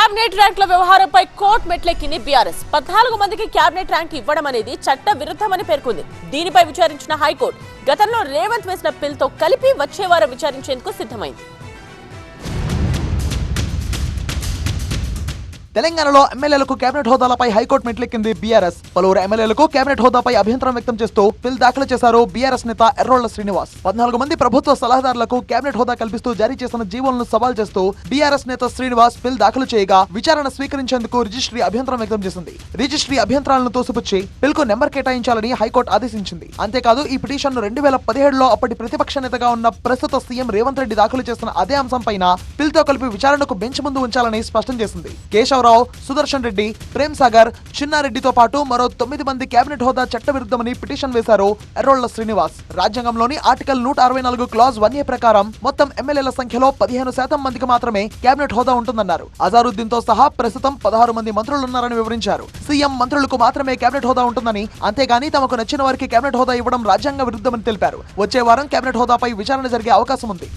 Cabinet ర్యాంకుల వ్యవహారంపై court మెట్లెక్కింది BRS. 14 మందికి cabinet rank ఇవ్వడం అనేది చట్ట విరుద్ధమని పేర్కొంది. దీనిపై విచారించిన హైకోర్టు గతంలో రేవంత్ వేసిన పిల్తో కలిపి వచ్చే వారం విచారించేందుకు సిద్ధమైంది. తెలంగాణలో ఎమ్మెల్యేలకు కేబినెట్ హోదాలపై హైకోర్టు మెట్లెక్కింది బీఆర్ఎస్. పలువురు ఎమ్మెల్యేలకు కేబినెట్ హోదాపై అభ్యంతరం వ్యక్తం చేస్తూ పిల్ దాఖలు చేశారు బీఆర్ఎస్ నేత ఎర్రోళ్ల శ్రీనివాస్. 14 మంది ప్రభుత్వ సలహాదారులకు కేబినెట్ హోదా కల్పిస్తూ జారీ చేసిన జీవోలను సవాల్ చేస్తూ బీఆర్ఎస్ నేత శ్రీనివాస్ పిల్ దాఖలు చేయగా విచారణ స్వీకరించేందుకు రిజిస్ట్రీ అభ్యంతరం వ్యక్తం చేసింది. రిజిస్ట్రీ అభ్యంతరాలను తోసిపుచ్చి పిల్ కు నెంబర్ కేటాయించాలని హైకోర్టు ఆదేశించింది. అంతేకాదు ఈ పిటిషన్ను 2017లో అప్పటి ప్రతిపక్ష నేతగా ఉన్న ప్రస్తుత సీఎం రేవంత్ రెడ్డి దాఖలు చేసిన అదే అంశంపైన పిల్ తో కలిపి విచారణకు బెంచ్ ముందు ఉంచాలని స్పష్టం చేసింది. కేశవరావు, సుదర్శన్ రెడ్డి, ప్రేమ్ సాగర్, చిన్నారెడ్డితో పాటు మరో 9 మంది కేబినెట్ హోదా చట్టవిరుద్ధమని పిటిషన్ వేశారు ఎర్రోళ్ల శ్రీనివాస్. రాజ్యాంగంలోని ఆర్టికల్ 164 క్లాజ్ 1A ప్రకారం మొత్తం ఎమ్మెల్యేల సంఖ్యలో 15% మందికి మాత్రమే కేబినెట్ హోదా ఉంటుందన్నారు. అజారుద్దీన్ తో సహా ప్రస్తుతం 16 మంది మంత్రులున్నారని వివరించారు. సీఎం మంత్రులకు మాత్రమే కేబినెట్ హోదా ఉంటుందని, అంతేగాని తమకు నచ్చిన వారికి కేబినెట్ హోదా ఇవ్వడం రాజ్యాంగ విరుద్ధమని తెలిపారు. వచ్చే వారం కేబినెట్ హోదాపై విచారణ జరిగే అవకాశం ఉంది.